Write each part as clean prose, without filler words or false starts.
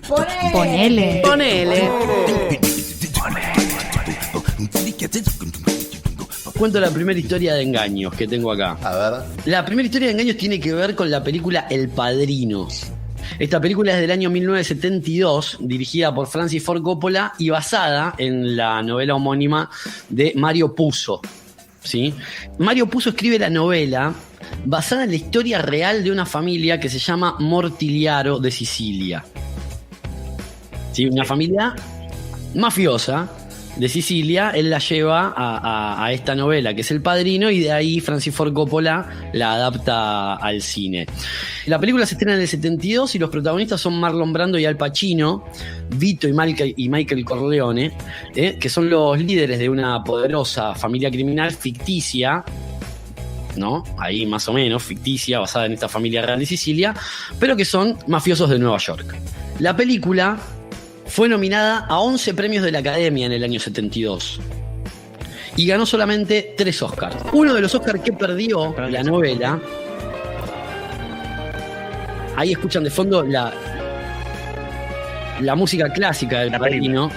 Ponele. Ponele. Cuento la primera historia de engaños que tengo acá. A ver. La primera historia de engaños tiene que ver con la película El Padrino. Esta película es del año 1972, dirigida por Francis Ford Coppola y basada en la novela homónima de Mario Puzo. ¿Sí? Mario Puzo escribe la novela basada en la historia real de una familia que se llama Mortigliaro de Sicilia. ¿Sí? Una familia mafiosa de Sicilia. Él la lleva a esta novela que es El Padrino, y de ahí Francis Ford Coppola la adapta al cine. La película se estrena en el 72 y los protagonistas son Marlon Brando y Al Pacino, Vito y Michael Corleone, que son los líderes de una poderosa familia criminal ficticia, ¿no? Ahí más o menos, ficticia, basada en esta familia real de Sicilia, pero que son mafiosos de Nueva York. La película fue nominada a 11 premios de la Academia en el año 72 y ganó solamente 3 Oscars. Uno de los Oscars que perdió la novela, ahí escuchan de fondo la música clásica del Padrino.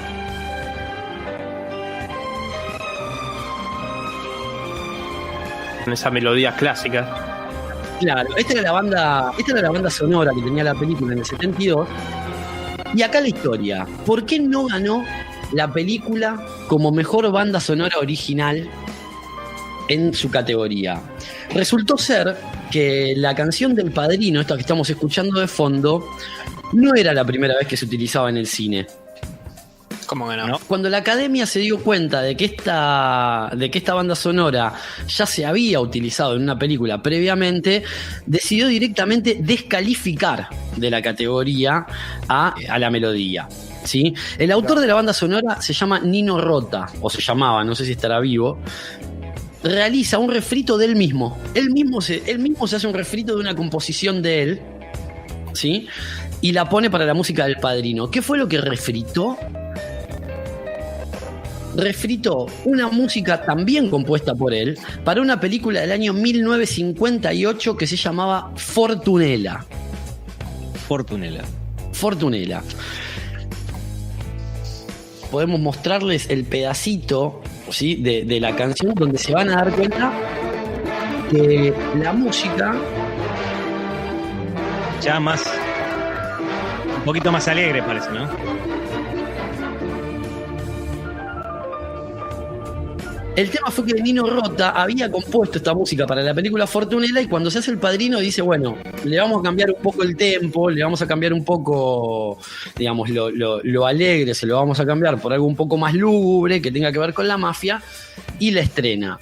Con esa melodía clásica. Claro, esta era la banda sonora que tenía la película en el 72. Y acá la historia. ¿Por qué no ganó la película como mejor banda sonora original en su categoría? Resultó ser que la canción del Padrino, esta que estamos escuchando de fondo, no era la primera vez que se utilizaba en el cine. ¿Cómo que no? Cuando la Academia se dio cuenta de que esta banda sonora ya se había utilizado en una película previamente, decidió directamente descalificar de la categoría a la melodía. ¿Sí? El autor de la banda sonora se llama Nino Rota, o se llamaba, no sé si estará vivo. Realiza un refrito de él mismo. Él mismo se hace un refrito de una composición de él, ¿sí? Y la pone para la música del Padrino. ¿Qué fue lo que refritó? Refritó una música también compuesta por él para una película del año 1958 que se llamaba Fortunella. Podemos mostrarles el pedacito, ¿sí? de la canción donde se van a dar cuenta que la música ya más, un poquito más alegre parece, ¿no? El tema fue que Nino Rota había compuesto esta música para la película Fortunella, y cuando se hace El Padrino dice, bueno, le vamos a cambiar un poco el tempo, le vamos a cambiar un poco, digamos, lo alegre, se lo vamos a cambiar por algo un poco más lúgubre, que tenga que ver con la mafia, y la estrena.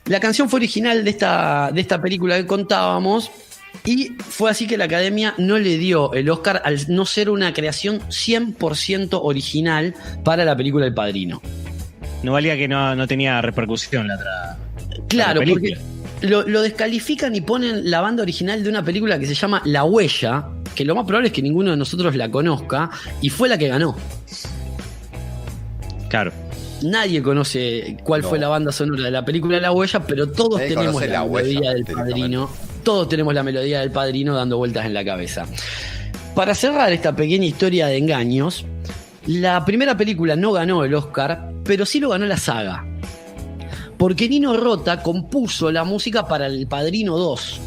La canción fue original de esta película que contábamos, y fue así que la Academia no le dio el Oscar al no ser una creación 100% original para la película El Padrino. No valía que no tenía repercusión la otra. Claro, la porque lo descalifican y ponen la banda original de una película que se llama La Huella, que lo más probable es que ninguno de nosotros la conozca, y fue la que ganó. Claro. Nadie conoce cuál fue la banda sonora de la película La Huella, pero todos Nadie tenemos conoce la La Huella, melodía del Padrino. Todos tenemos la melodía del Padrino dando vueltas en la cabeza. Para cerrar esta pequeña historia de engaños, la primera película no ganó el Oscar, pero sí lo ganó la saga. Porque Nino Rota compuso la música para El Padrino 2.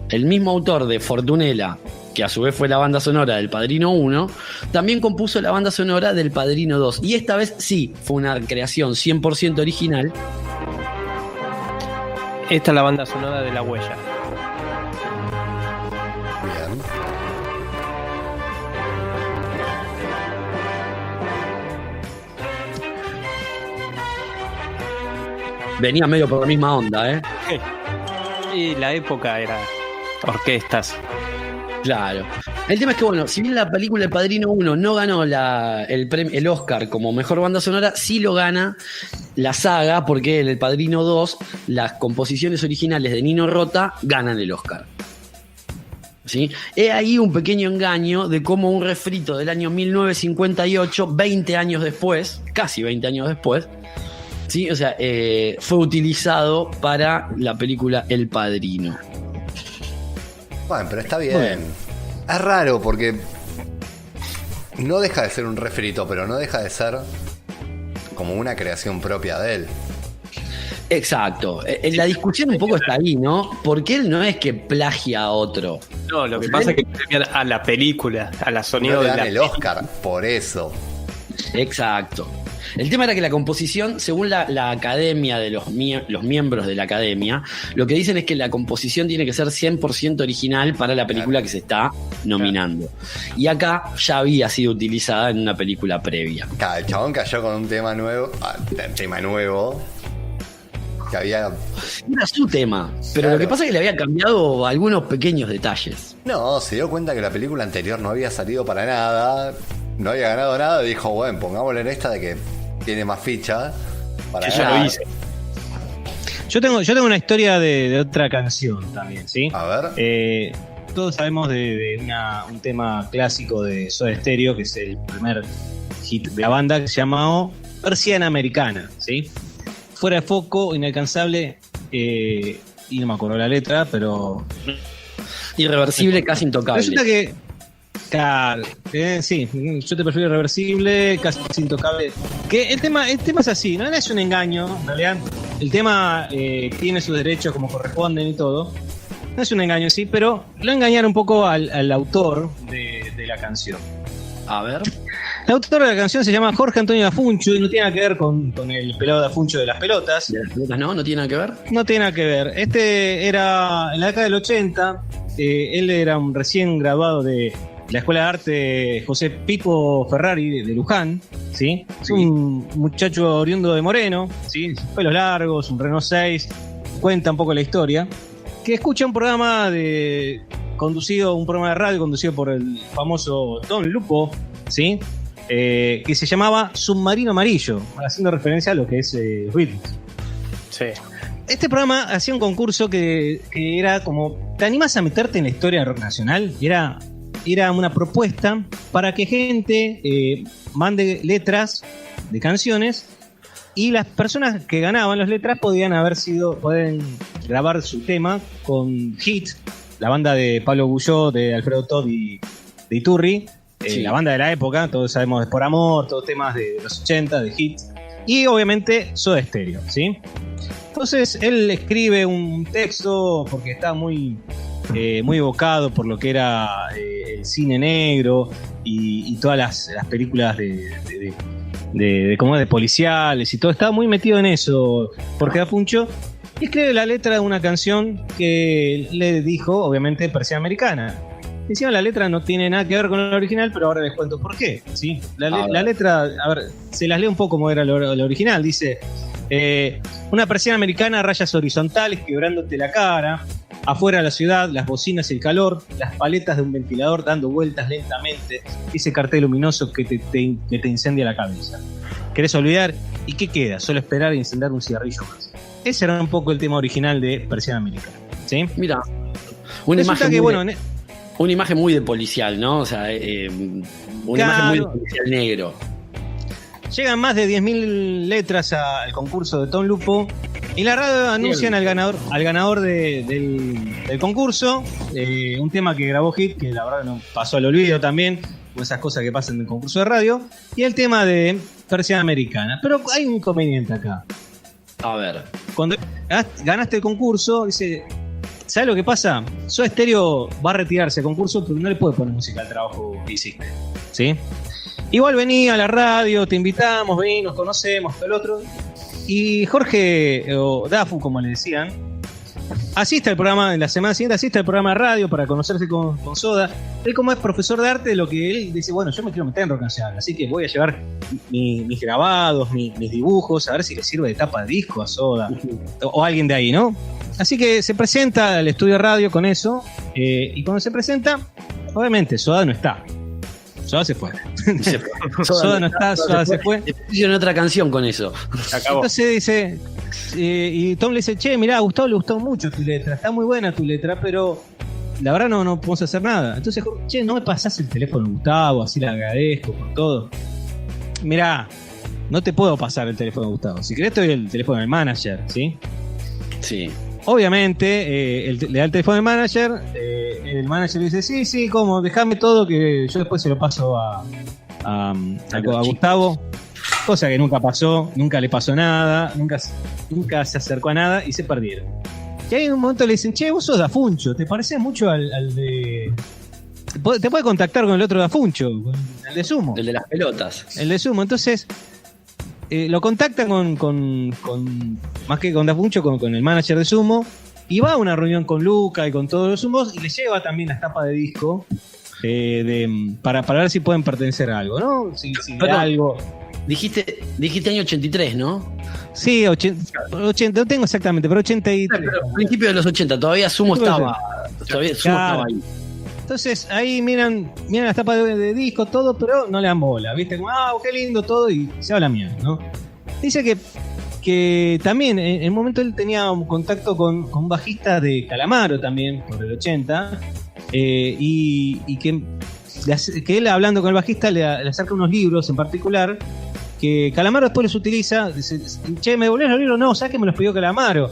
El mismo autor de Fortunella, que a su vez fue la banda sonora del Padrino 1, también compuso la banda sonora del Padrino 2. Y esta vez sí, fue una creación 100% original. Esta es la banda sonora de La Huella. Bien. Venía medio por la misma onda, ¿eh? Y la época era orquestas. Claro. El tema es que, bueno, si bien la película El Padrino 1 no ganó el Oscar como mejor banda sonora, sí lo gana la saga, porque en El Padrino 2 las composiciones originales de Nino Rota ganan el Oscar. ¿Sí? He ahí un pequeño engaño de cómo un refrito del año 1958, 20 años después, casi 20 años después, Sí, o sea, fue utilizado para la película El Padrino. Bueno, pero está bien. Es raro porque no deja de ser un refrito, pero no deja de ser como una creación propia de él. Exacto. La discusión un poco está ahí, ¿no? Porque él no es que plagia a otro. No, lo que pasa es que premian a la película, a la sonido No le de dan la el Oscar, por eso. Exacto. El tema era que la composición, según la academia de los miembros de la academia, lo que dicen es que la composición tiene que ser 100% original para la película que se está nominando. Y acá ya había sido utilizada en una película previa. El chabón cayó con un tema nuevo, que había... Era su tema, pero Claro. lo que pasa es que le había cambiado algunos pequeños detalles. No, se dio cuenta que la película anterior no había salido para nada, no había ganado nada, dijo, bueno, pongámosle en esta de que tiene más ficha para Que yo ganar. lo hice. Yo tengo una historia de otra canción también, ¿sí? A ver. Todos sabemos de un tema clásico de Soda Stereo, que es el primer hit de la banda, que se llama Persiana Americana, ¿sí? Fuera de foco, inalcanzable, y no me acuerdo la letra, pero Irreversible, casi intocable. resulta que... Claro, sí, yo te prefiero irreversible, casi intocable. Que el tema es así, no es un engaño, en realidad. El tema tiene sus derechos como corresponden y todo. No es un engaño, sí, pero lo engañaron un poco al autor de la canción. A ver. El autor de la canción se llama Jorge Antonio Dafuncho y no tiene nada que ver con el pelado Dafuncho de las pelotas. ¿De las pelotas no tiene nada que ver? No tiene nada que ver. Este era en la década del 80. Él era un recién graduado de la Escuela de Arte José Pipo Ferrari de Luján, ¿sí? Es un muchacho oriundo de Moreno, ¿sí? Pelos largos, un Renault 6. Cuenta un poco la historia. Que escucha un programa de radio conducido por el famoso Don Lupo, ¿sí? Que se llamaba Submarino Amarillo, haciendo referencia a lo que es Beatles. Sí. Este programa hacía un concurso que era como, ¿te animas a meterte en la historia del rock nacional? Y era una propuesta para que gente mande letras de canciones y las personas que ganaban las letras pueden grabar su tema con Hit, la banda de Pablo Guyot, de Alfredo Todd y de Iturri. Sí. La banda de la época, todos sabemos de Por Amor, todos temas de los 80, de Hit, y obviamente Soda Stereo, ¿sí? Entonces él escribe un texto porque está muy evocado por lo que era el cine negro y todas las películas de policiales y todo, estaba muy metido en eso Jorge Dafuncho, y escribe la letra de una canción que le dijo, obviamente, Persiana Americana. Encima la letra no tiene nada que ver con el original, pero ahora les cuento por qué, ¿sí? La letra, a ver, se las leo un poco como era lo original. Dice, una persiana americana, rayas horizontales quebrándote la cara, afuera la ciudad, las bocinas y el calor, las paletas de un ventilador dando vueltas lentamente, ese cartel luminoso que te incendia la cabeza. ¿Querés olvidar? ¿Y qué queda? Solo esperar e encender un cigarrillo más. Ese era un poco el tema original de Persiana Americana, ¿sí? Mira, una Resulta imagen que, muy una imagen muy de policial, ¿no? O sea, una imagen muy de policial negro. Llegan más de 10.000 letras al concurso de Tom Lupo y la radio anuncian al ganador del concurso, un tema que grabó Hit, que la verdad no pasó al olvido también, con esas cosas que pasan en el concurso de radio, y el tema de Persiana Americana. Pero hay un inconveniente acá. A ver. Cuando ganaste el concurso, dice, ¿sabes lo que pasa? Soda Stereo va a retirarse del concurso, pero no le puede poner música al trabajo que hiciste, ¿sí? Igual vení a la radio, te invitamos, vení, nos conocemos, todo el otro. Y Jorge, o Dafu, como le decían, asiste al programa, en la semana siguiente asiste al programa de radio para conocerse con Soda. Él, como es profesor de arte, lo que él dice, bueno, yo me quiero meter en rock nacional, así que voy a llevar mis grabados, mis dibujos, a ver si le sirve de tapa de disco a Soda, o alguien de ahí, ¿no? Así que se presenta al estudio de radio con eso, y cuando se presenta, obviamente, Soda no está. Soda se fue. Soda no está, Soda se fue. Hicieron otra canción con eso. Se acabó. Entonces dice, y Tom le dice, che, mirá, a Gustavo le gustó mucho tu letra, está muy buena tu letra, pero la verdad no podemos hacer nada. Entonces, che, ¿no me pasás el teléfono, Gustavo? Así le agradezco por todo. Mirá, no te puedo pasar el teléfono de Gustavo. Si querés te doy el teléfono del manager, ¿sí? Sí. Obviamente, le da el teléfono al manager, el manager le dice, sí, ¿cómo? Dejame todo que yo después se lo paso a Gustavo. Cosa que nunca pasó, nunca le pasó nada, nunca se acercó a nada y se perdieron. Y ahí en un momento le dicen, che, vos sos Dafuncho, ¿te pareces mucho al de...? Te puede contactar con el otro Dafuncho, con el de Sumo. El de las pelotas. El de Sumo, entonces... lo contactan con más que con Dafuncho, con el manager de Sumo, y va a una reunión con Luca y con todos los Sumos, y le lleva también las tapas de disco para ver si pueden pertenecer a algo, ¿no? Si de algo. Dijiste año 83, ¿no? Sí, 80, no tengo exactamente, pero 83. Pero principio de los 80, todavía Sumo estaba ahí. Entonces ahí miran las tapas de disco, todo, pero no le dan bola, ¿viste? Como, qué lindo todo, y se habla mierda, ¿no? Dice que también en el momento él tenía un contacto con un bajista de Calamaro también, por el 80, y que él hablando con el bajista le acerca unos libros en particular, que Calamaro después los utiliza, dice, che, ¿me devolvés los libros? No, ¿sabes que me los pidió Calamaro?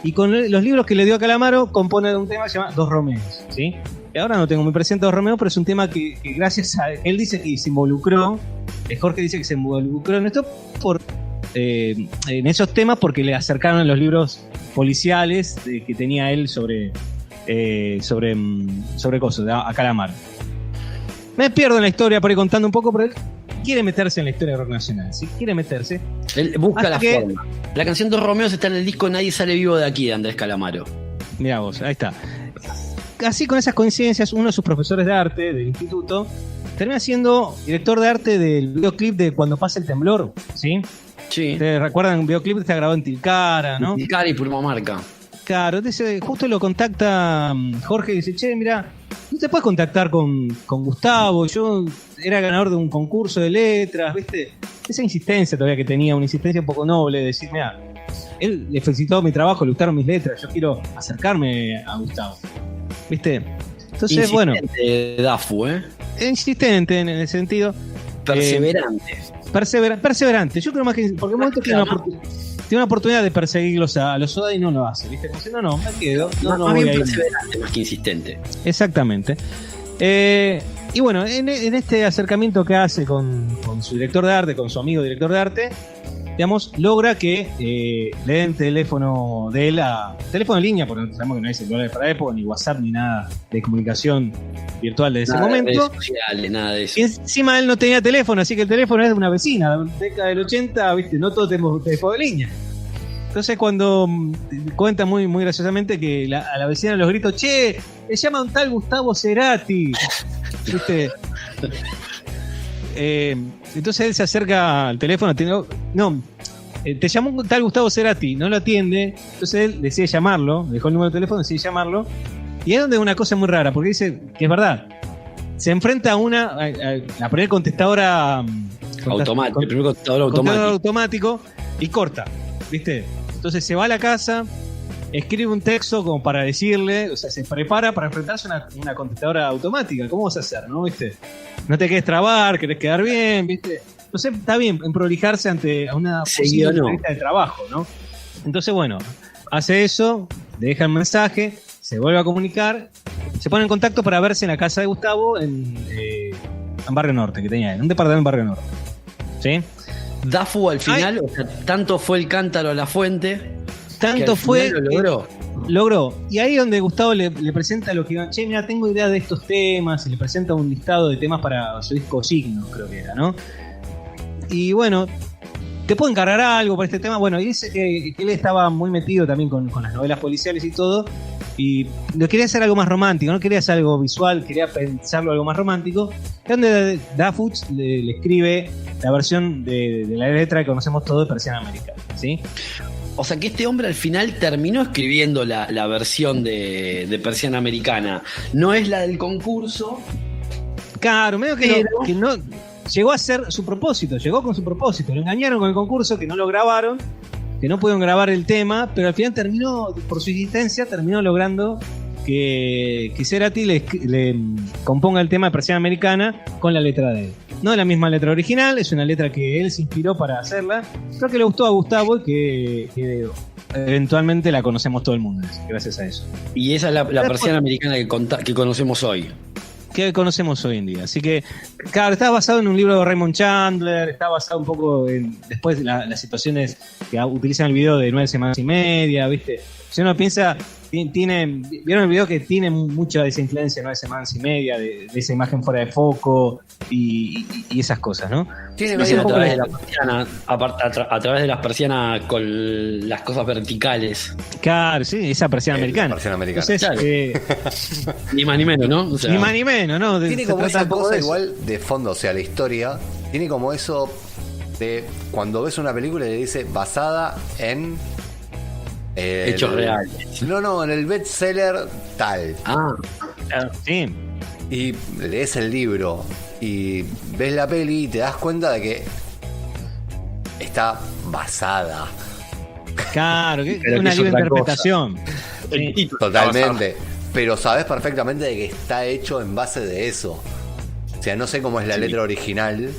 Y con los libros que le dio a Calamaro compone un tema que se llama Dos Romeos, ¿sí? Y ahora no tengo muy presente Dos Romeos, pero es un tema que gracias a él dice que se involucró, Jorge dice que se involucró en esto en esos temas porque le acercaron los libros policiales que tenía él sobre cosas, a Calamaro. Me pierdo en la historia por ir contando un poco, pero él quiere meterse en la historia de rock nacional. Si quiere meterse, él busca la forma. La canción Dos Romeos está en el disco Nadie sale vivo de aquí, de Andrés Calamaro. Mirá vos, ahí está. Así con esas coincidencias, uno de sus profesores de arte del instituto termina siendo director de arte del videoclip de Cuando pasa el temblor, ¿sí? Sí. ¿Te recuerdan? Un videoclip que está grabado en Tilcara, ¿no? Tilcara y Purmamarca. Claro, entonces justo lo contacta Jorge y dice, che, mira, ¿no te puedes contactar con Gustavo? Yo era ganador de un concurso de letras, ¿viste? Esa insistencia todavía que tenía, una insistencia un poco noble de decir, mira, él le felicitó mi trabajo, le gustaron mis letras, yo quiero acercarme a Gustavo, ¿viste? Entonces, insistente, bueno. Dafu, Insistente en el sentido. Perseverante. Perseverante. Yo creo más que. Porque en un momento tiene una oportunidad de perseguirlos a los Soda y no lo hace, ¿viste? Como si no, me quedo. No más voy bien a ir. Perseverante, más que insistente. Exactamente. Y bueno, en este acercamiento que hace con su director de arte, con su amigo director de arte, digamos, logra que le den teléfono de él teléfono en línea, porque sabemos que no hay celulares para época, ni WhatsApp, ni nada de comunicación virtual de ese momento. Redes sociales, nada de eso. Y encima él no tenía teléfono, así que el teléfono es de una vecina, de la década del 80, ¿viste? No todos tenemos teléfono de línea. Entonces cuando cuenta muy, muy graciosamente que a la vecina los gritos, che, le llama un tal Gustavo Cerati, ¿viste? Entonces él se acerca al teléfono, te llamó un tal Gustavo Cerati, no lo atiende, entonces él decide llamarlo, dejó el número de teléfono, decide llamarlo, y es donde una cosa muy rara, porque dice que es verdad, se enfrenta a la primera contestadora automático, el primer contestador automático y corta, ¿viste? Entonces se va a la casa, escribe un texto como para decirle, o sea, se prepara para enfrentarse a una contestadora automática. ¿Cómo vas a hacer, no? ¿Viste? No te querés trabar, querés quedar bien, ¿viste? Entonces está bien en prolijarse ante una posible entrevista de trabajo, ¿no? Entonces, bueno, hace eso, le deja el mensaje, se vuelve a comunicar, se pone en contacto para verse en la casa de Gustavo en Barrio Norte, que tenía él, un departamento en Barrio Norte. ¿Sí? Dafu al final, o sea, tanto fue el cántaro a la fuente. Tanto fue. Lo logró. Y ahí donde Gustavo le presenta lo que iba. Che, mira, tengo idea de estos temas. Y le presenta un listado de temas para su disco Signos, creo que era, ¿no? Y bueno, ¿te puedo encargar algo para este tema? Bueno, y dice que él estaba muy metido también con las novelas policiales y todo. Y lo quería hacer algo más romántico, no quería hacer algo visual, quería pensarlo algo más romántico. Es donde Dafuch le escribe la versión de la letra que conocemos todos de Persiana Americana, ¿sí? O sea que este hombre al final terminó escribiendo la versión de Persiana Americana. No es la del concurso. Claro, medio que no llegó a ser su propósito, llegó con su propósito. Lo engañaron con el concurso, que no lo grabaron, que no pudieron grabar el tema, pero al final terminó, por su insistencia, terminó logrando que Cerati le componga el tema de Persiana Americana con la letra de él. No es la misma letra original, es una letra que él se inspiró para hacerla. Creo que le gustó a Gustavo y que eventualmente la conocemos todo el mundo, gracias a eso. Y esa es la persiana americana que conocemos hoy. Que conocemos hoy en día. Así que, claro, está basado en un libro de Raymond Chandler, está basado un poco en después las situaciones que utilizan el video de 9 semanas y media, ¿viste? Si uno piensa, vieron el video que tiene mucha de esa influencia, 9 semanas y media, de esa imagen fuera de foco y esas cosas, ¿no? Tiene No sé, medio a través de como- la persiana, a través de las persianas con las cosas verticales. Claro, sí, esa persiana americana. persiana americana. Entonces, Claro. Ni más ni menos, ¿no? O sea, ni más ni menos, ¿no? Tiene Se como trata esa un poco cosa de eso. igual de fondo, o sea, la historia. Tiene como eso de cuando ves una película y le dice basada en. hechos reales. No, en el bestseller tal. Ah, Sí. Y lees el libro y ves la peli y te das cuenta de que está basada. Claro, que Pero es una que es libre otra cosa. interpretación. El título Totalmente. Pero sabes perfectamente de que está hecho en base de eso. O sea, no sé cómo es la letra original.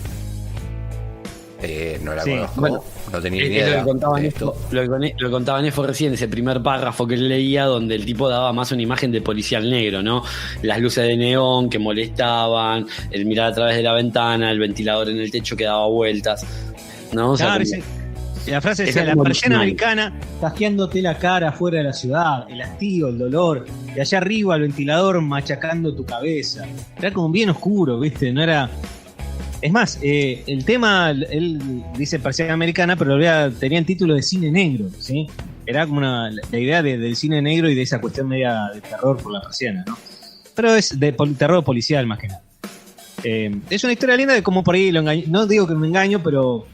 No la Sí. conozco. Bueno, no tenía es idea lo que contaba de Nefo, esto. lo que contaba Nefo recién, ese primer párrafo que él leía, donde el tipo daba más una imagen de policial negro, ¿no? Las luces de neón que molestaban, el mirar a través de la ventana, el ventilador en el techo que daba vueltas, ¿no? O sea, Claro, como- y la frase Esa decía, es la como persiana original. americana tasqueándote la cara afuera de la ciudad, el hastío, el dolor, y allá arriba el ventilador machacando tu cabeza. Era como bien oscuro, ¿viste? No era... Es más, el tema, él dice persiana americana, pero tenía el título de cine negro, ¿sí? Era como la idea del cine negro y de esa cuestión media de terror por la persiana, ¿no? Pero es de terror policial más que nada. Es una historia linda de cómo por ahí lo engañó. No digo que me engaño, pero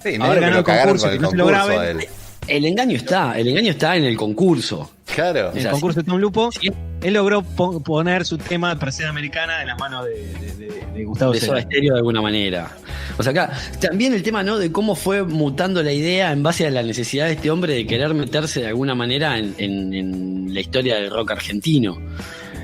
Sí, Ahora medio que ganó lo el cagaron concurso, con el que no se lo concurso a graben. él. el engaño está en el concurso. Claro. en el sea, concurso de Tom Lupo, Sí. él logró poner su tema de persiana americana en las manos de Gustavo De Soda Cerati. Stereo de alguna manera. O sea, acá también el tema, ¿no? De cómo fue mutando la idea en base a la necesidad de este hombre de querer meterse de alguna manera en la historia del rock argentino.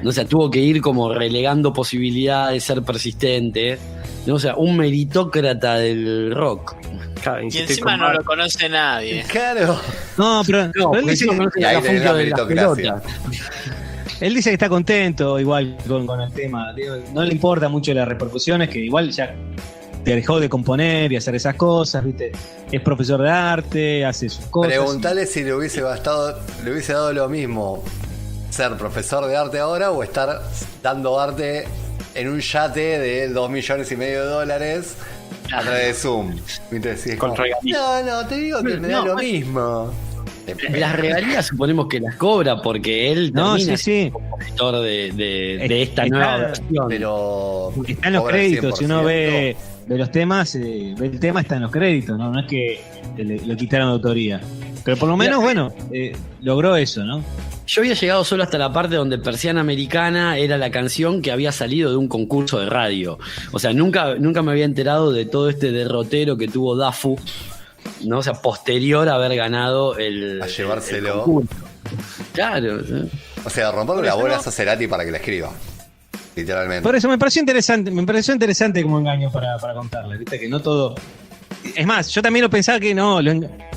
¿No? O sea, tuvo que ir como relegando posibilidades de ser persistente, ¿no? O sea, un meritócrata del rock. Claro, Y insistí encima con no Mar- lo conoce nadie. Claro. No, pero No, él porque dice, encima conoce Y ahí la tenés función la de las meritocracia. pelotas. él dice que está contento igual con el tema. Digo, no le importa mucho las repercusiones, que igual ya te dejó de componer y hacer esas cosas, ¿viste? Es profesor de arte, hace sus cosas. Preguntale si le hubiese dado lo mismo ser profesor de arte ahora o estar dando arte en un yate de $2,5 millones a través de Zoom. ¿Viste? Sí, es Con como, regalías. no, te digo que me da No, lo bueno. mismo. Las regalías suponemos que las cobra porque él No, termina sí, siendo compositor de esta Está- nueva versión. Pero Está en los cobra el créditos, si uno 100%. ve los temas, ve el tema está en los créditos, ¿no? No es que lo quitaron de autoría. Pero por lo menos, bueno, logró eso, ¿no? Yo había llegado solo hasta la parte donde Persiana Americana era la canción que había salido de un concurso de radio. O sea, nunca me había enterado de todo este derrotero que tuvo Dafu, ¿no? O sea, posterior a haber ganado el. A llevárselo. el concurso. Claro. O sea, romperle la bola a Cerati para que la escriba. Literalmente. Por eso me pareció interesante como engaño para contarle, ¿viste? Que no todo. Es más, yo también lo pensaba que no,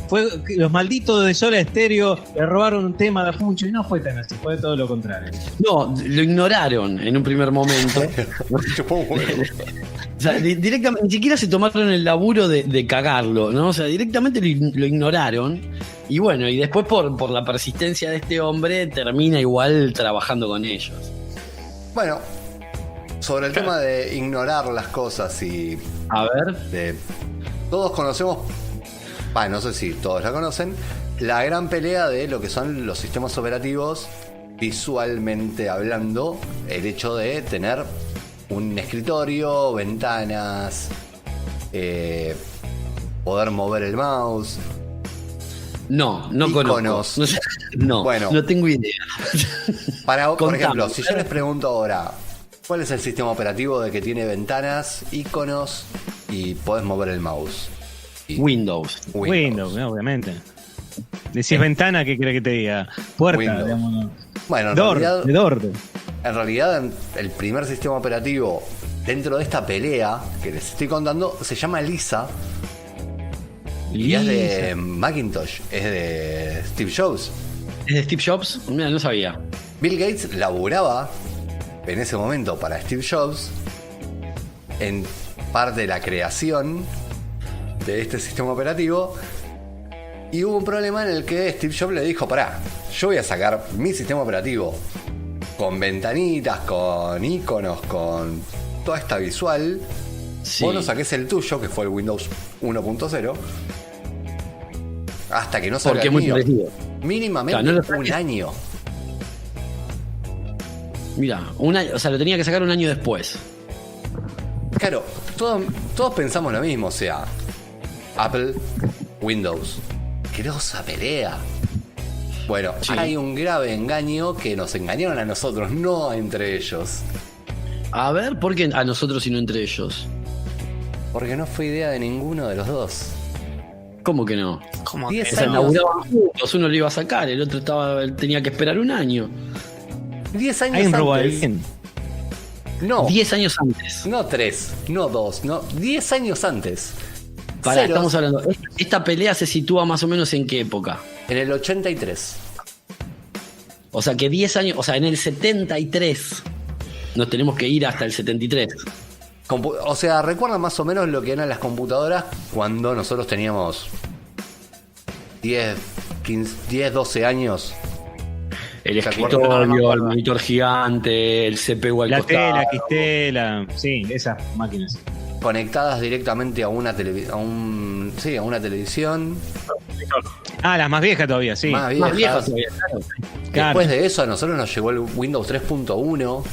fue que los malditos de Soda Stereo le robaron un tema de Funcho y no fue tan así, fue todo lo contrario. No, lo ignoraron en un primer momento. Chupó un huevo. O sea, directamente, ni siquiera se tomaron el laburo de cagarlo, ¿no? O sea, directamente lo ignoraron. Y bueno, y después por la persistencia de este hombre, termina igual trabajando con ellos. Bueno, sobre el tema de ignorar las cosas y A ver. todos conocemos, no sé si todos la conocen, la gran pelea de lo que son los sistemas operativos visualmente hablando, el hecho de tener un escritorio, ventanas, poder mover el mouse. No Iconos. conozco. No sé, no, Bueno. no tengo idea. Por Contame. ejemplo, si yo les pregunto ahora, ¿cuál es el sistema operativo de que tiene ventanas, iconos y podés mover el mouse? Y Windows. Windows, ¿no? Obviamente. Decís ventana, ¿qué crees que te diga? Puerta, Windows. digamos. ¿No? Bueno, Door, en de realidad, el primer sistema operativo dentro de esta pelea que les estoy contando, se llama Lisa. Y es de Macintosh, es de Steve Jobs. ¿Es de Steve Jobs? Mira, no sabía. Bill Gates laburaba en ese momento para Steve Jobs en parte de la creación de este sistema operativo, y hubo un problema en el que Steve Jobs le dijo: pará, yo voy a sacar mi sistema operativo con ventanitas, con iconos, con toda esta visual. Sí. Vos no saques el tuyo, que fue el Windows 1.0, hasta que no salga Porque el es muy mío. parecido. Mínimamente Claro, no lo un saques. año. Mira, o sea, lo tenía que sacar un año después. Claro, todos pensamos lo mismo, o sea, Apple, Windows, grosa pelea. Bueno, Sí. hay un grave engaño que nos engañaron a nosotros, no entre ellos. A ver, ¿por qué a nosotros y no entre ellos? Porque no fue idea de ninguno de los dos. ¿Cómo que no? Como 10 O sea, años. laburaban juntos, uno lo iba a sacar, el otro tenía que esperar un año. 10 años Hay un robo antes. alguien. No, 10 años antes. no 3, no 2, no, 10 años antes. Pará, Ceros, estamos hablando. Esta pelea se sitúa más o menos en qué época. en el 83. O sea, que 10 años, o sea, en el 73. Nos tenemos que ir hasta el 73. O sea, ¿recuerdan más o menos lo que eran las computadoras cuando nosotros teníamos 10, 15, 10, 12 años? El ¿Te acuerdas? escritorio, el monitor gigante, el CPU al La costado. tela, Quistela. Sí, esas máquinas. Conectadas directamente a una a una televisión Ah, las más viejas todavía, sí. más Más vieja viejas. todavía, claro. Claro. Después de eso a nosotros nos llegó el Windows 3.1,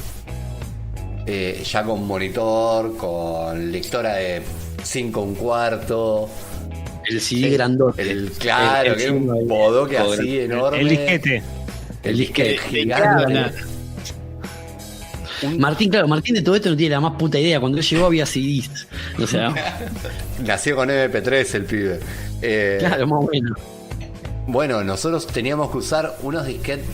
ya con monitor, con lectora de 5 1/4. El CD grandote. Claro, que es un bodoque así enorme. El disquete. El disquete gigante. gigante. Martín de todo esto no tiene la más puta idea. Cuando él llegó había CDs. O sea, Nació con MP3 el pibe. claro, más o menos. Bueno, nosotros teníamos que usar unos disquetes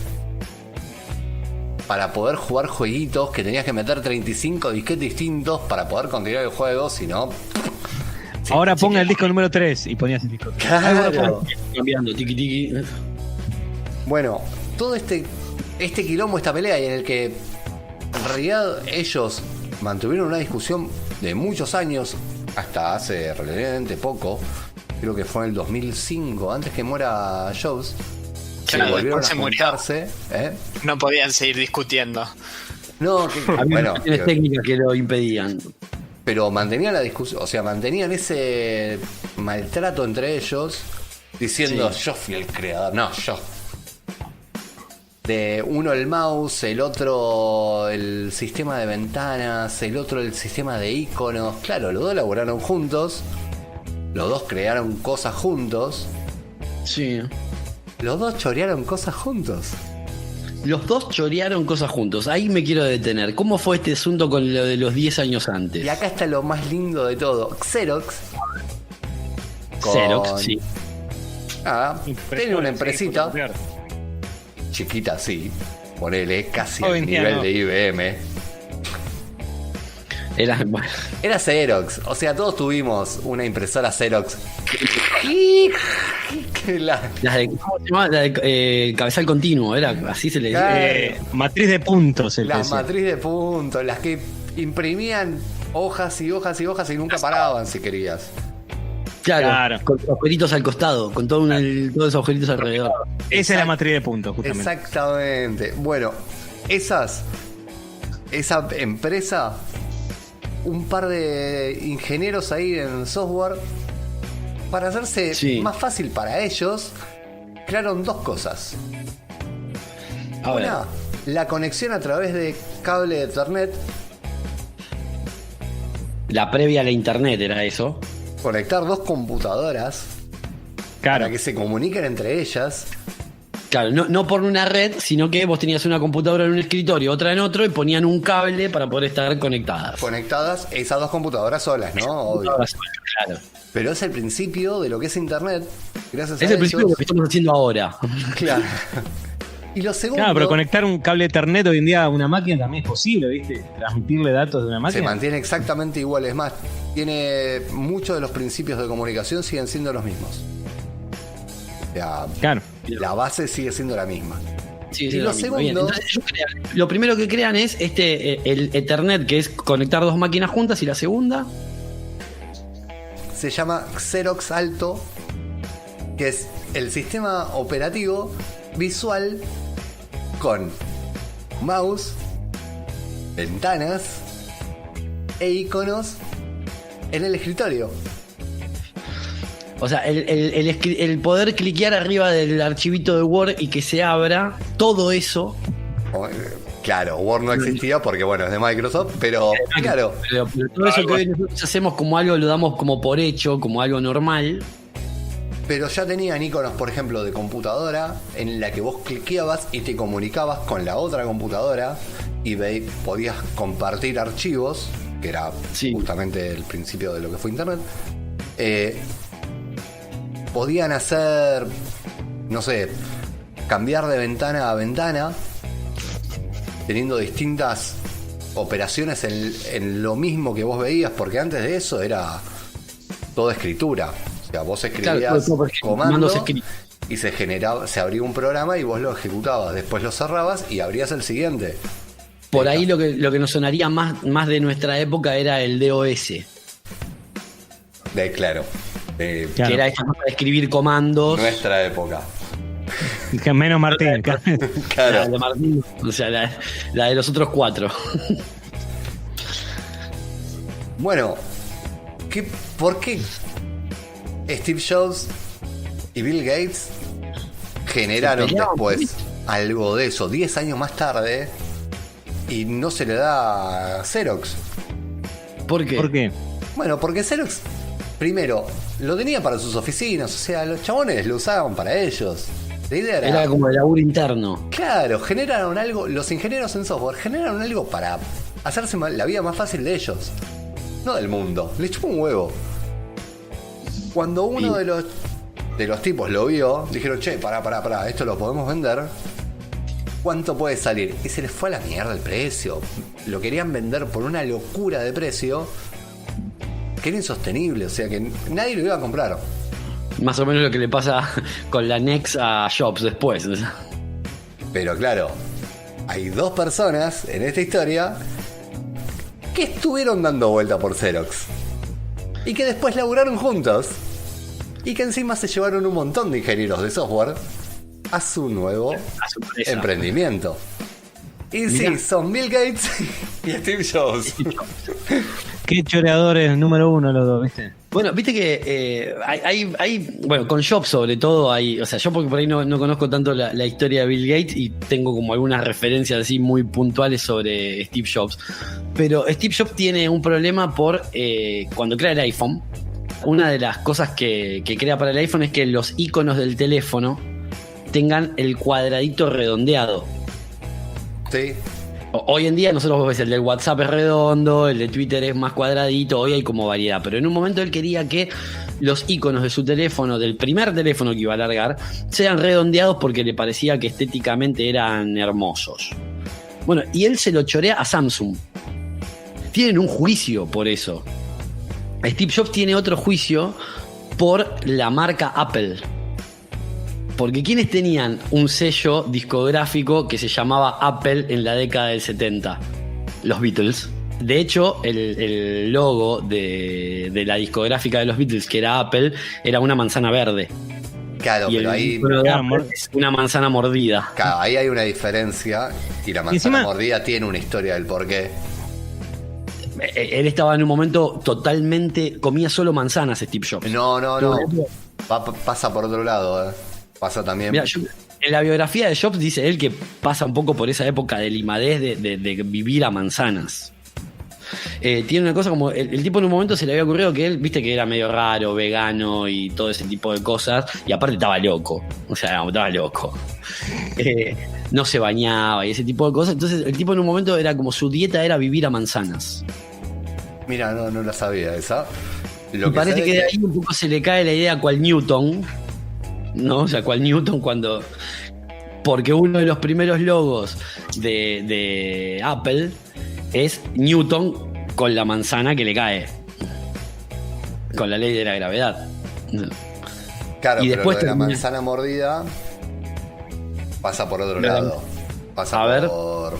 para poder jugar jueguitos, que tenías que meter 35 disquetes distintos para poder continuar el juego, si no... Ahora ponga el disco número 3 y ponías el disco 3. Claro. Cambiando, tiki tiki. Bueno, todo este quilombo, esta pelea, y en el que en realidad ellos mantuvieron una discusión de muchos años, hasta hace relativamente poco, creo que fue en el 2005, antes que muera Jobs, Claro, volvieron a después se murió. juntarse, ¿eh? No podían seguir discutiendo. No, Había bueno, cuestiones técnicas que lo impedían. pero mantenían la discusión, o sea, mantenían ese maltrato entre ellos, diciendo: Sí. yo fui el creador, no, yo. De uno el mouse, el otro el sistema de ventanas, el otro el sistema de iconos. Claro, los dos laburaron juntos, los dos crearon cosas juntos, Sí. los dos chorearon cosas juntos. Los dos chorearon cosas juntos. Ahí me quiero detener. ¿Cómo fue este asunto con lo de los 10 años antes? Y acá está lo más lindo de todo. Xerox. Xerox, sí. Ah, tiene una empresita chiquita, sí. Ponele casi Hoy al en día nivel no. de IBM. Era, bueno, Era Xerox. O sea, todos tuvimos una impresora Xerox. Que la- ¿cómo se llama? La de cabezal continuo, era así se le decía. Claro. Matriz de puntos, el la PC. matriz de puntos, las que imprimían hojas y hojas y hojas y nunca paraban si querías. Claro, Claro. con los agujeritos al costado, con todos esos agujeritos alrededor. Esa es la matriz de puntos, justamente. Exactamente. Bueno, esa empresa, un par de ingenieros ahí en software, para hacerse Sí. más fácil para ellos, crearon dos cosas. A ver, Una, la conexión a través de cable de Ethernet, la previa a la internet era eso. conectar dos computadoras Claro. para que se comuniquen entre ellas. Claro, no por una red, sino que vos tenías una computadora en un escritorio, otra en otro, y ponían un cable para poder estar conectadas. Conectadas esas dos computadoras solas, ¿no? Obvio. Claro. Pero es el principio de lo que es Internet. Gracias Es a el principio de ellos. lo que estamos haciendo ahora. Claro. Y lo segundo... Claro, pero conectar un cable Ethernet hoy en día a una máquina también es posible, ¿viste? Transmitirle datos de una se máquina. mantiene exactamente igual. Es más, tiene muchos de los principios de comunicación siguen siendo los mismos. O sea, Claro. la base sigue siendo la misma. Sí, Y sí, lo mismo. segundo- Bien, entonces ellos lo primero que crean es el Ethernet, que es conectar dos máquinas juntas, y la segunda. Se llama Xerox Alto, que es el sistema operativo visual con mouse, ventanas e iconos en el escritorio. O sea, el poder cliquear arriba del archivito de Word y que se abra, todo eso. Claro, Word no existía porque, bueno, es de Microsoft, pero claro, Pero todo eso que hoy nosotros hacemos como algo, lo damos como por hecho, como algo normal. pero ya tenían iconos, por ejemplo, de computadora en la que vos cliqueabas y te comunicabas con la otra computadora y podías compartir archivos, que era Sí. justamente el principio de lo que fue Internet. Podían hacer, no sé, cambiar de ventana a ventana, teniendo distintas operaciones en lo mismo que vos veías, porque antes de eso era toda escritura. O sea, vos escribías Claro, todo por comando comandos escritos. y se abría un programa y vos lo ejecutabas, después lo cerrabas y abrías el siguiente. Por ahí lo que nos sonaría más de nuestra época era el DOS. Claro. Claro. Que era esta cosa de escribir comandos. Nuestra época. Que menos Martín. La Claro. de Martín, o sea, la de los otros cuatro. Bueno, ¿por qué Steve Jobs y Bill Gates generaron Se peleaban por después algo de eso 10 años más tarde y no se le da a Xerox? ¿Por qué? ¿Por qué? Bueno, porque Xerox, primero, lo tenía para sus oficinas, o sea, los chabones lo usaban para ellos. La idea era, Era como el laburo interno. claro, generaron algo, los ingenieros en software generaron algo para hacerse la vida más fácil de ellos, no del mundo. Le chupó un huevo. Cuando uno de los tipos lo vio, dijeron, che, pará, esto lo podemos vender. ¿Cuánto puede salir? Y se les fue a la mierda el precio. Lo querían vender por una locura de precio que era insostenible, o sea que nadie lo iba a comprar. Más o menos lo que le pasa con la Next a Jobs después. Pero claro, hay dos personas en esta historia que estuvieron dando vuelta por Xerox y que después laburaron juntos y que encima se llevaron un montón de ingenieros de software a su nuevo A su empresa. emprendimiento. Y Mirá. sí, son Bill Gates y Steve Jobs. Qué choreadores número uno los dos, ¿viste? Bueno, viste que bueno, con Jobs sobre todo o sea, yo porque por ahí no conozco tanto la historia de Bill Gates y tengo como algunas referencias así muy puntuales sobre Steve Jobs. Pero Steve Jobs tiene un problema por cuando crea el iPhone. Una de las cosas que crea para el iPhone es que los iconos del teléfono tengan el cuadradito redondeado. Sí, Hoy en día nosotros ves el del WhatsApp es redondo, el de Twitter es más cuadradito, hoy hay como variedad, pero en un momento él quería que los iconos de su teléfono, del primer teléfono que iba a largar, sean redondeados porque le parecía que estéticamente eran hermosos. Bueno, y él se lo chorea a Samsung. Tienen un juicio por eso. Steve Jobs tiene otro juicio por la marca Apple. Porque quienes tenían un sello discográfico que se llamaba Apple en la década del 70, los Beatles. De hecho, el logo de la discográfica de los Beatles, que era Apple, era una manzana verde. claro, Y el pero ahí, icono de Apple es una manzana mordida. claro, ahí hay una diferencia y la manzana encima- mordida tiene una historia del porqué. Él estaba en un momento totalmente... Comía solo manzanas, Steve Jobs. No. Pasa por otro lado, Pasa también. Mira, en la biografía de Jobs dice él que pasa un poco por esa época de limadez de vivir a manzanas. Tiene una cosa como el tipo en un momento se le había ocurrido que él, viste que era medio raro, vegano y todo ese tipo de cosas, y aparte estaba loco, o sea, estaba loco. No se bañaba y ese tipo de cosas, entonces el tipo en un momento era como su dieta era vivir a manzanas. Mira, no la sabía esa. Lo Y parece sé que es de ahí un poco se le cae la idea cual Newton, ¿no? O sea, cual Newton cuando Porque uno de los primeros logos de Apple es Newton con la manzana que le cae. Con la ley de la gravedad. Claro, Y pero después lo de la termina- manzana mordida pasa por otro Pero- lado. Pasa A ver. por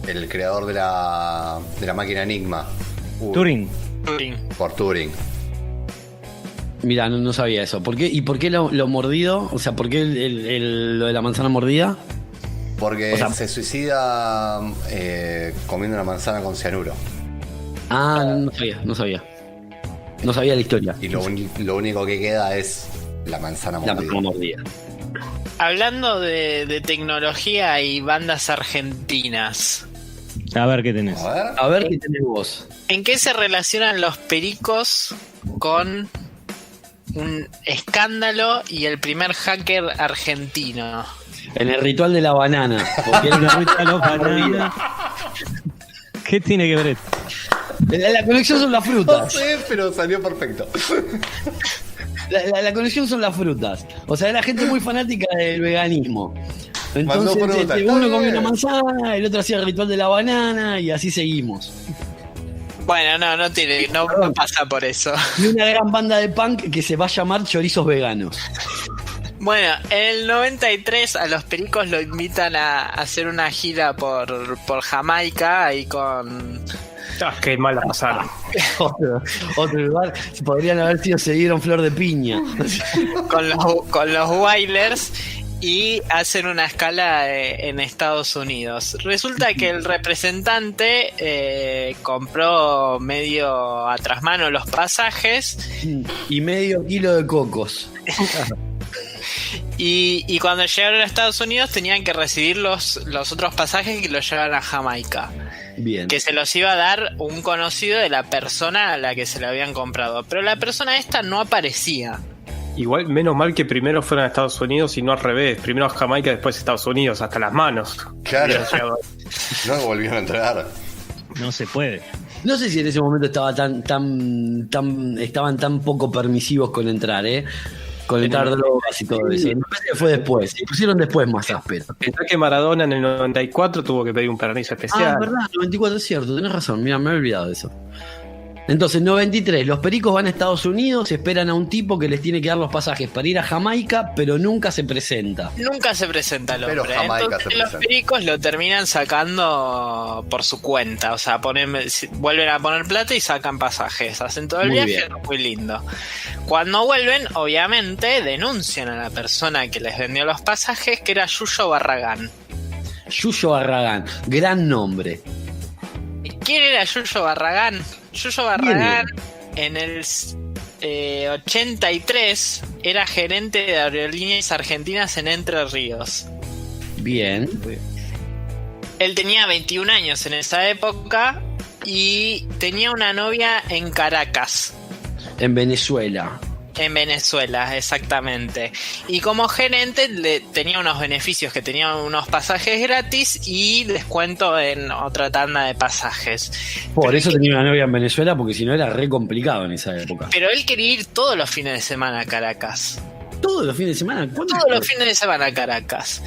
el creador de la máquina Enigma. Turing. Por Turing. Mira, no sabía eso. ¿Por qué? ¿Y por qué lo mordido? O sea, ¿por qué lo de la manzana mordida? Porque O sea- se suicida comiendo una manzana con cianuro. Ah, no sabía, no sabía. No sabía la historia. Y lo único que queda es la manzana La mordida. manzana mordida. Hablando de tecnología y bandas argentinas, A ver qué tenés. A ver. A ver qué tenés vos. ¿en qué se relacionan los pericos con un escándalo y el primer hacker argentino? En el ritual de la banana. Porque era una A los bananas. ¿Qué tiene que ver esto? La conexión son las No frutas. sé, pero salió perfecto. La conexión son las frutas. O sea, era gente muy fanática del veganismo. Mandó Entonces, fruta, está uno comía bien. una manzana, el otro hacía el ritual de la banana y así seguimos. Bueno, no pasa por eso. Y una gran banda de punk que se va a llamar Chorizos Veganos. Bueno, en el 93 a los pericos lo invitan a hacer una gira por Jamaica ahí con... Qué mal la pasaron. Otro lugar. Podrían haber sido se dieron flor de piña. con los Wailers y hacen una escala en Estados Unidos. Resulta que el representante compró medio a trasmano los pasajes Y medio kilo de cocos. y cuando llegaron a Estados Unidos tenían que recibir los otros pasajes que los llevan a Jamaica. Bien. Que se los iba a dar un conocido de la persona a la que se lo habían comprado. Pero la persona esta no aparecía. Igual, menos mal que primero fueron a Estados Unidos y no al revés. Primero a Jamaica, después a Estados Unidos, hasta las manos. Claro. Hubieran llegado. No volvieron a entregar. No se puede. No sé si en ese momento estaban tan poco permisivos con entrar, con entrar drogas y todo eso. Me parece que fue después. Se pusieron después más áspero. Pensá que Maradona en el 94 tuvo que pedir un permiso especial. Ah, verdad, 94 es cierto, tenés razón, mira, me he olvidado de eso. Entonces, 93, los pericos van a Estados Unidos, esperan a un tipo que les tiene que dar los pasajes para ir a Jamaica, pero nunca se presenta. Nunca se presenta el Pero hombre. Jamaica Entonces se los presenta. pericos lo terminan sacando por su cuenta. O sea, vuelven a poner plata y sacan pasajes. Hacen todo el Muy viaje, bien. muy lindo. Cuando vuelven, obviamente, denuncian a la persona que les vendió los pasajes, que era Yuyo Barragán. Yuyo Barragán, gran nombre. ¿Quién era Yuyo Barragán? Yuyo Barragán en el 83 era gerente de aerolíneas argentinas en Entre Ríos. Bien. Él tenía 21 años en esa época y tenía una novia en Caracas, En Venezuela. en Venezuela, exactamente. Y como gerente tenía unos beneficios, que tenía unos pasajes gratis y descuento en otra tanda de pasajes. Por eso tenía una novia en Venezuela, porque si no era re complicado en esa época. Pero él quería ir todos los fines de semana a Caracas. Todos los fines de semana, ¿cuánto? Todos los fines de semana a Caracas.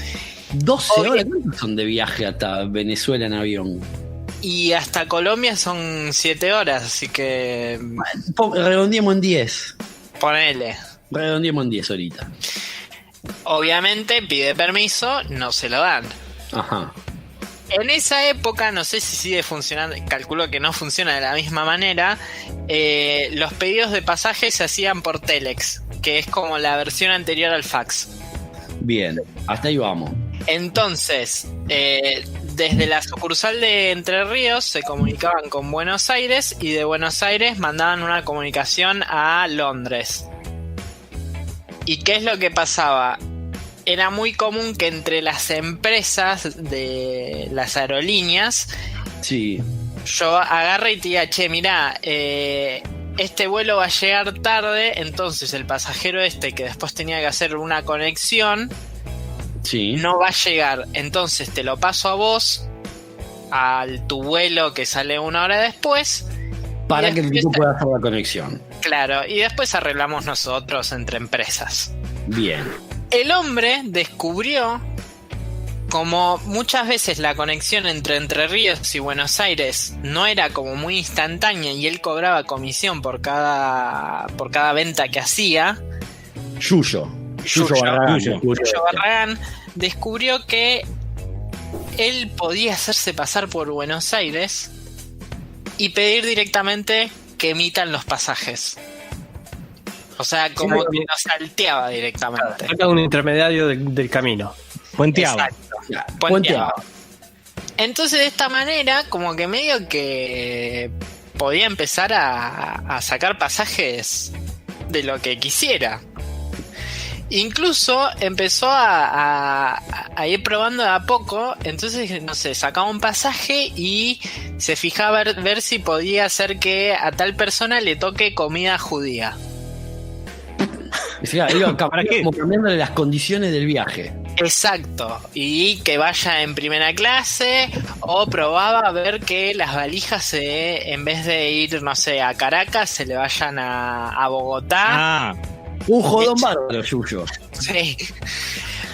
12 Obvio. horas, ¿cuántos son de viaje hasta Venezuela en avión? Y hasta Colombia son 7 horas, así que Redondeemos en 10. ponele. Redondeemos en 10 ahorita. Obviamente pide permiso, no se lo dan. Ajá. En esa época, no sé si sigue funcionando, calculo que no funciona de la misma manera, los pedidos de pasajes se hacían por Telex, que es como la versión anterior al fax. Bien, hasta ahí vamos. Entonces, desde la sucursal de Entre Ríos se comunicaban con Buenos Aires y de Buenos Aires mandaban una comunicación a Londres. ¿Y qué es lo que pasaba? Era muy común que entre las empresas de las aerolíneas Sí. yo agarre y te diga, che, mirá, este vuelo va a llegar tarde, entonces el pasajero que después tenía que hacer una conexión Sí. no va a llegar, entonces te lo paso a vos, tu vuelo que sale 1 hora después, Para y que el después- tipo pueda hacer la conexión. claro, y después arreglamos nosotros entre empresas. Bien. El hombre descubrió como muchas veces la conexión entre Entre Ríos y Buenos Aires no era como muy instantánea y él cobraba comisión por cada venta que hacía, Yuyo Barragán descubrió que él podía hacerse pasar por Buenos Aires y pedir directamente que emitan los pasajes. O sea, como que lo salteaba directamente. Saca un intermediario del camino. Puenteaba. Exacto. Puenteaba. Entonces, de esta manera, como que medio que podía empezar a sacar pasajes de lo que quisiera. Incluso empezó a ir probando de a poco. Entonces, no sé, sacaba un pasaje y se fijaba ver si podía hacer que a tal persona le toque comida judía. O sea, iba como cambiándole las condiciones del viaje. Exacto, y que vaya en primera clase, o probaba a ver que las valijas en vez de ir, no sé, a Caracas, se le vayan a Bogotá. Un jodón bárbaro, Yuyo. Sí.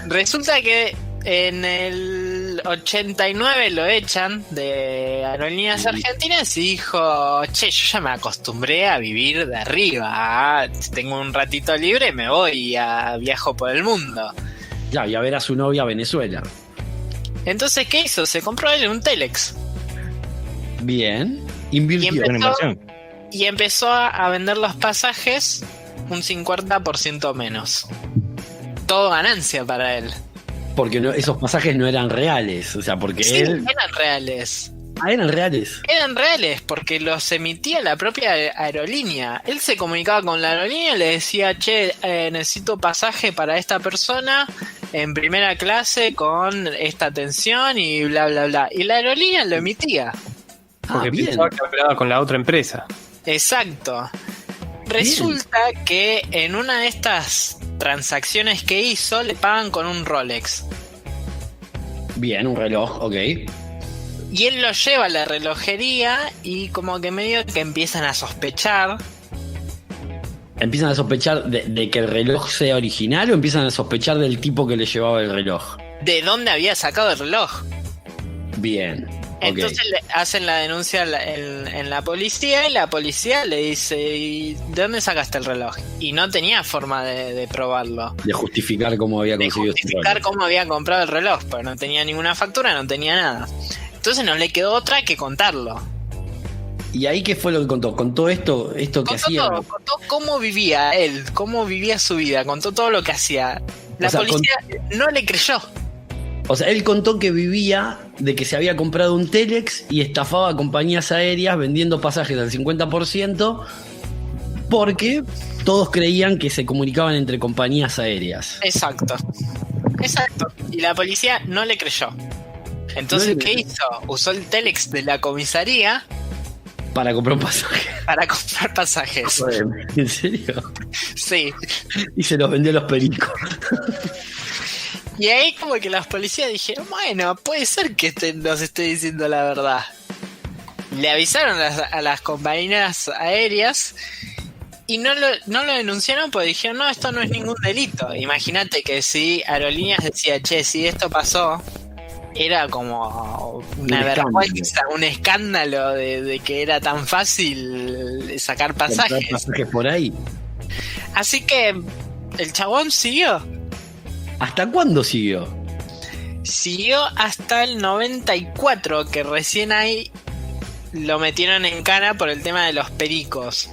Resulta que en el 89 lo echan de Aerolíneas Argentinas y dijo, che, yo ya me acostumbré a vivir de arriba, tengo un ratito libre, me voy viajo por el mundo. Ya, y a ver a su novia a Venezuela. Entonces, ¿qué hizo? Se compró él un Telex. Bien. Invirtió. Y empezó a vender los pasajes un 50% menos. Todo ganancia para él. Porque esos pasajes no eran reales. O sea, porque sí, él... eran reales. Ah, eran reales. Eran reales, porque los emitía la propia aerolínea. Él se comunicaba con la aerolínea y le decía, che, necesito pasaje para esta persona en primera clase con esta atención y bla, bla, bla. Y la aerolínea lo emitía. Porque pensaba que hablaba con la otra empresa. Exacto. Resulta que en una de estas transacciones que hizo le pagan con un Rolex. Bien, un reloj, ok. Y él lo lleva a la relojería y como que medio que empiezan a sospechar. ¿Empiezan a sospechar de que el reloj sea original o empiezan a sospechar del tipo que le llevaba el reloj? ¿De dónde había sacado el reloj? Bien. Entonces le hacen la denuncia en la policía y la policía le dice, ¿y de dónde sacaste el reloj? Y no tenía forma de probarlo. De justificar cómo había conseguido. De justificar cómo había comprado el reloj, porque no tenía ninguna factura, no tenía nada. Entonces no le quedó otra que contarlo. ¿Y ahí qué fue lo que contó? ¿Contó esto que hacía? Contó cómo vivía él, cómo vivía su vida, contó todo lo que hacía. La policía no le creyó. O sea, él contó que vivía de que se había comprado un Telex y estafaba a compañías aéreas vendiendo pasajes al 50% porque todos creían que se comunicaban entre compañías aéreas. Exacto. Y la policía no le creyó. Entonces, ¿qué hizo? Usó el Telex de la comisaría para comprar un pasaje. Para comprar pasajes. Joder, ¿en serio? Sí. Y se los vendió a los pericos. Y ahí como que los policías dijeron, bueno, puede ser que nos esté diciendo la verdad. Le avisaron a las compañías aéreas y no lo denunciaron porque dijeron, no, esto no es ningún delito. Imagínate que si Aerolíneas decía, che, si esto pasó, era como una vergüenza, un escándalo de que era tan fácil sacar pasajes. Pasajes por ahí. Así que el chabón siguió. ¿Hasta cuándo siguió? Siguió hasta el 94, que recién ahí lo metieron en cana por el tema de los pericos.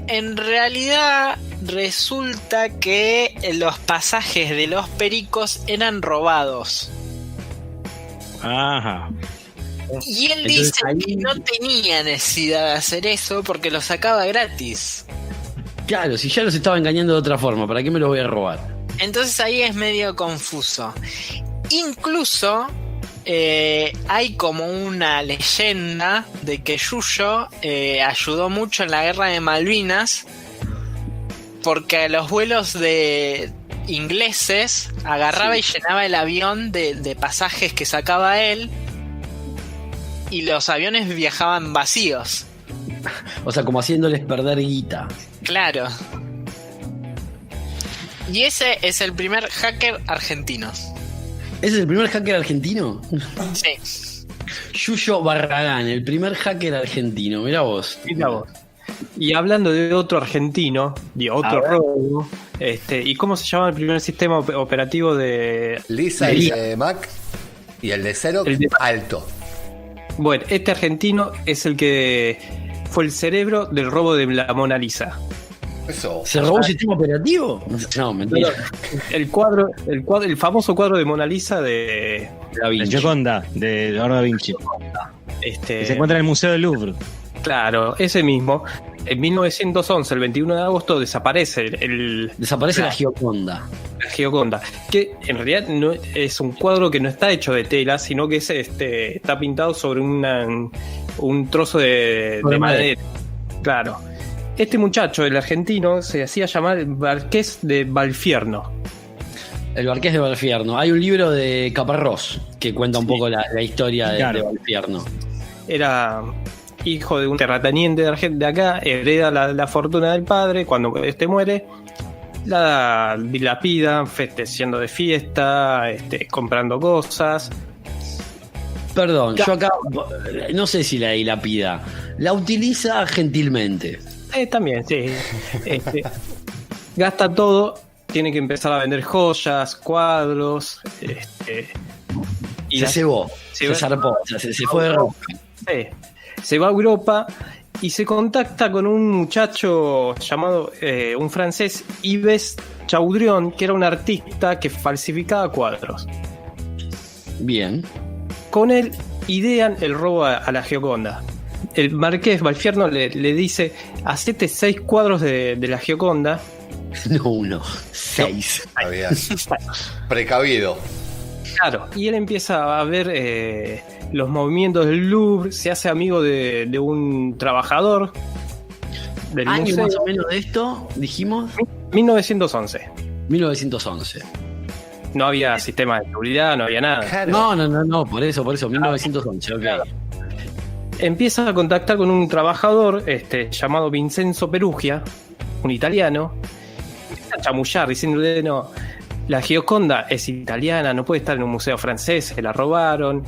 En realidad resulta que los pasajes de los pericos eran robados. Ajá. Y él dice que no tenía necesidad de hacer eso porque lo sacaba gratis. Claro, si ya los estaba engañando de otra forma, ¿para qué me los voy a robar? Entonces ahí es medio confuso. Incluso hay como una leyenda de que Yuyo ayudó mucho en la guerra de Malvinas porque a los vuelos de ingleses agarraba y llenaba el avión de pasajes que sacaba él y los aviones viajaban vacíos. O sea, como haciéndoles perder guita. Claro. Y ese es el primer hacker argentino. ¿Ese es el primer hacker argentino? Sí. Yuyo Barragán, el primer hacker argentino. Mirá vos. Mira vos. Y hablando de otro argentino, de otro robo, ¿y cómo se llama el primer sistema operativo de Lisa y de Mac y el de Xerox, El de- alto. Bueno, este argentino es el que fue el cerebro del robo de la Mona Lisa. Eso. ¿Se robó un sistema operativo? No, mentira. El famoso cuadro de Mona Lisa de Da La Vinci. Gioconda, de Leonardo da Vinci. Que se encuentra en el Museo del Louvre. Claro, ese mismo. En 1911, el 21 de agosto, desaparece Desaparece la Gioconda. la Gioconda, que en realidad no es un cuadro que no está hecho de tela, sino que es está pintado sobre un trozo de De madera. Claro. Este muchacho, el argentino, se hacía llamar el Marqués de Valfierno. El Marqués de Valfierno. Hay un libro de Caparrós que cuenta un poco la historia de Valfierno. Era hijo de un terrateniente de acá, hereda la fortuna del padre. Cuando este muere, la dilapida, siendo de fiesta, comprando cosas. Perdón, yo acá no sé si la dilapida. La utiliza gentilmente. También, sí. Gasta todo, tiene que empezar a vender joyas, cuadros. Y Se cebó, se se va- zarpó, se fue de ropa. Sí. Se va a Europa y se contacta con un muchacho llamado, un francés, Yves Chaudrion, que era un artista que falsificaba cuadros. Bien. Con él idean el robo a la Gioconda. El Marqués Valfierno le dice: hacete 6 cuadros de la Gioconda. No uno, 6. Había precavido. Claro, y él empieza a ver los movimientos del Louvre, se hace amigo de un trabajador del Año museo. más o menos de esto, dijimos, 1911. 1911. No había sistema de seguridad, no había nada. Claro. No, por eso, 1911, ok. Empieza a contactar con un trabajador llamado Vincenzo Perugia, un italiano. Empieza a chamullar diciéndole: no, la Gioconda es italiana, no puede estar en un museo francés, se la robaron,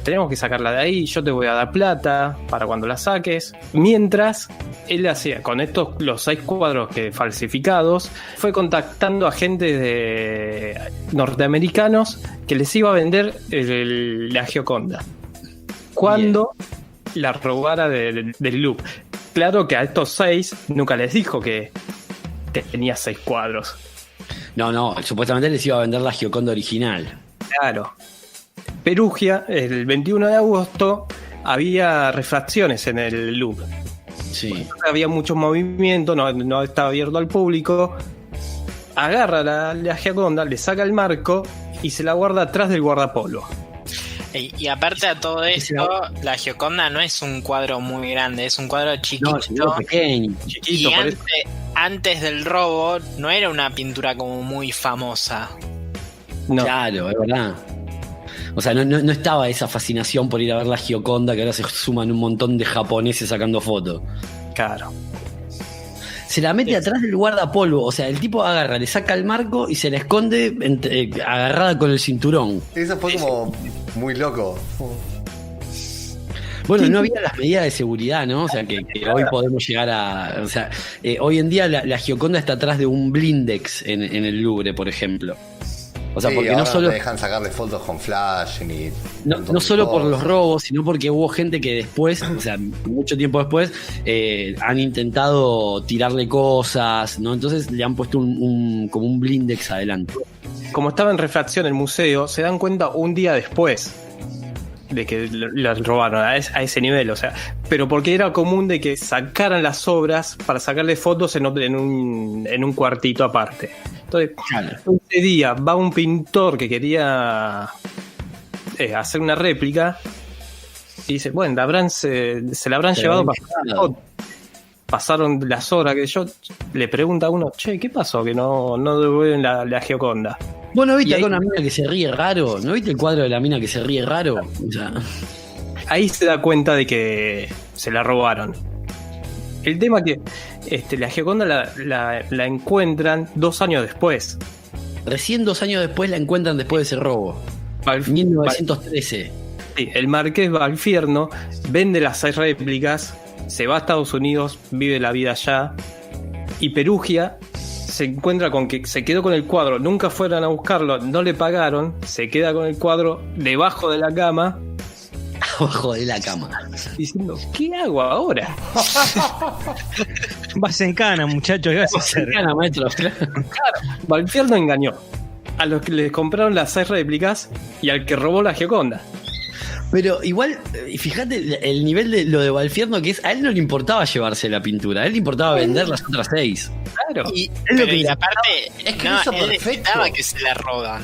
tenemos que sacarla de ahí, yo te voy a dar plata para cuando la saques. Mientras él hacía con los 6 cuadros falsificados, fue contactando a gente norteamericanos que les iba a vender la Gioconda cuando la robara del Louvre. Claro que a estos 6 nunca les dijo que tenía 6 cuadros. No, supuestamente les iba a vender la Gioconda original. Claro. Perugia, el 21 de agosto, había refracciones en el Louvre. Sí. Había mucho movimiento, no estaba abierto al público. Agarra la Gioconda, le saca el marco y se la guarda atrás del guardapolvo. Y aparte de todo esto, la Gioconda no es un cuadro muy grande, es un cuadro chiquito. No, es un cuadro pequeño. Y Chiquito, por eso. antes del robo no era una pintura como muy famosa. No. Claro, es verdad. O sea, no estaba esa fascinación por ir a ver la Gioconda, que ahora se suman un montón de japoneses sacando fotos. Claro. Se la mete atrás del guardapolvo. O sea, el tipo agarra, le saca el marco y se la esconde agarrada con el cinturón. Eso fue como muy loco. Bueno, no había las medidas de seguridad, ¿no? O sea, que hoy podemos llegar a... O sea, hoy en día la Gioconda está atrás de un blindex en el Louvre, por ejemplo. O sea, Sí, porque ahora no solo... te dejan sacarle fotos con flash ni No solo por los robos, sino porque hubo gente que después, o sea, mucho tiempo después, han intentado tirarle cosas, ¿no? Entonces le han puesto como un blindex adelante. Como estaba en refracción el museo, se dan cuenta un día después de que la robaron a ese nivel, o sea, pero porque era común de que sacaran las obras para sacarle fotos en un cuartito aparte. Entonces, Claro. ese día va un pintor que quería hacer una réplica y dice: bueno, se la habrán llevado para sacar las fotos. Pasaron las horas que yo le pregunto a uno: che, ¿qué pasó que no devuelven la Gioconda? ¿Vos no viste Y ahí- acá una mina que se ríe raro? ¿No viste el cuadro de la mina que se ríe raro? O sea, Ahí se da cuenta de que se la robaron. El tema es que la Gioconda la encuentran 2 años después. recién 2 años después la encuentran después de ese robo. 1913. Sí, el marqués Valfierno vende las 6 réplicas, se va a Estados Unidos, vive la vida allá, y Perugia se encuentra con que se quedó con el cuadro, nunca fueron a buscarlo, no le pagaron, se queda con el cuadro debajo de la cama, Abajo de la cama. diciendo, ¿qué hago ahora? Vas en cana, muchachos, ¿qué vas a hacer? Gana, maestro. Valfierno engañó a los que les compraron las 6 réplicas y al que robó la Gioconda. Pero igual, fíjate el nivel de lo de Valfierno, que es, a él no le importaba llevarse la pintura, a él le importaba vender las otras 6. Claro. Y, Es lo pero que y le- aparte, Es que no, lo hizo él perfecto. necesitaba que se la roban.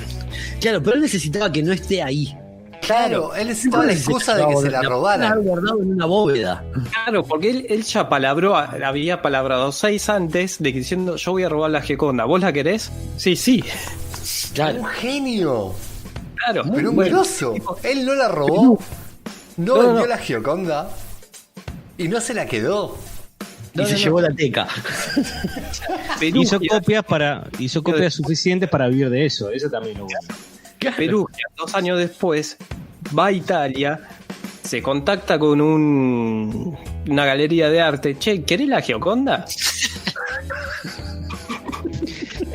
Claro, pero él necesitaba que no esté ahí. Claro, él necesitaba la excusa de que se la robaran. guardado en una bóveda. Claro, porque él ya palabró, había palabrado 6 antes de que diciendo, yo voy a robar la Gioconda, ¿vos la querés? Sí, sí, Claro. Un genio. claro. Pero un Bueno, grosso. Él no la robó. No No, vendió no. la Gioconda. Y no se la quedó. Y se llevó la teca. Hizo Perugia, copias suficientes para vivir de eso. Eso también lo bueno. Perugia, 2 años después, va a Italia, se contacta con una galería de arte. Che, ¿querés la Gioconda?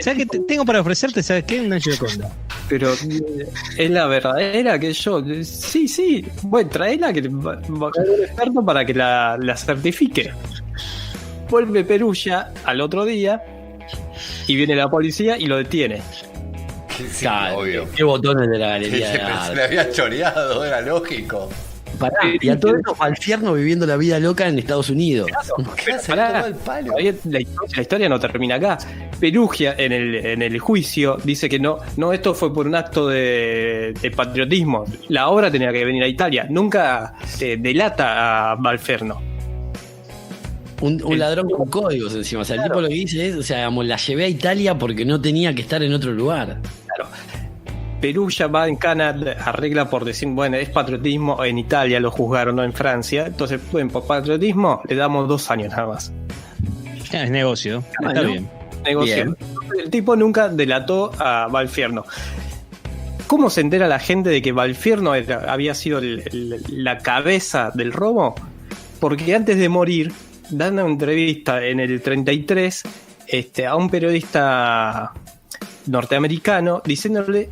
¿Sabes qué tengo para ofrecerte? ¿Sabes qué? Una Gioconda. Pero es la verdadera que yo. Sí, sí. Bueno, traela que va a haber un experto para que la certifique. Vuelve Perugia al otro día y viene la policía y lo detiene. Sí, Claro, obvio. qué botones de la Que galería de se le arte. había choreado, era lógico. Pará, y a todo esto Valfierno viviendo la vida loca en Estados Unidos. ¿Qué se Pará, tomó el palo? todavía la historia no termina acá. Perugia en el juicio dice que no, esto fue por un acto de patriotismo. La obra tenía que venir a Italia. Nunca delata a Valferno. Un ladrón con códigos encima. O sea, el tipo lo que dice es, o sea, digamos, la llevé a Italia porque no tenía que estar en otro lugar. Claro. Perugia va en cana, arregla por decir, bueno, es patriotismo, en Italia lo juzgaron, no en Francia. Entonces, bueno, por patriotismo le damos 2 años nada más. Es negocio. Está Bueno. bien. Negocio. Bien. El tipo nunca delató a Valfierno. ¿Cómo se entera la gente de que Valfierno había sido la cabeza del robo? Porque antes de morir, dan una entrevista en el 33 a un periodista norteamericano diciéndole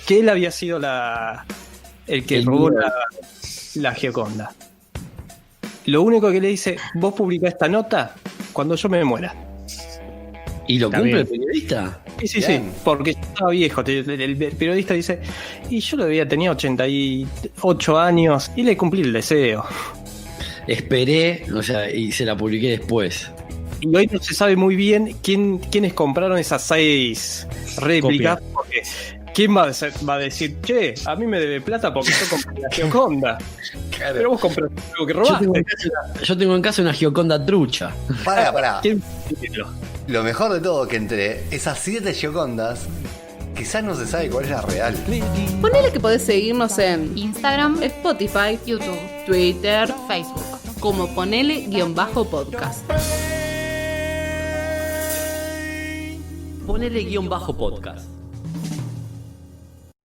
que él había sido el que robó la Gioconda. Lo único que le dice, vos publicá esta nota cuando yo me muera. ¿Y lo Está cumple bien. el periodista? Sí, Bien. porque yo estaba viejo. El periodista dice, y yo tenía 88 años y le cumplí el deseo. Esperé, o sea, y se la publiqué después. Y hoy no se sabe muy bien quiénes compraron esas 6 réplicas. Porque ¿quién va a decir, che, a mí me debe plata porque yo compré la Gioconda? Pero vos compraste algo que robaste. Yo tengo en casa una Gioconda trucha. Pará. ¿Quién? Lo mejor de todo que entre esas 7 Giocondas, quizás no se sabe cuál es la real. Ponele que podés seguirnos en Instagram, Spotify, YouTube, Twitter, Facebook. como ponele_podcast. Ponele _podcast.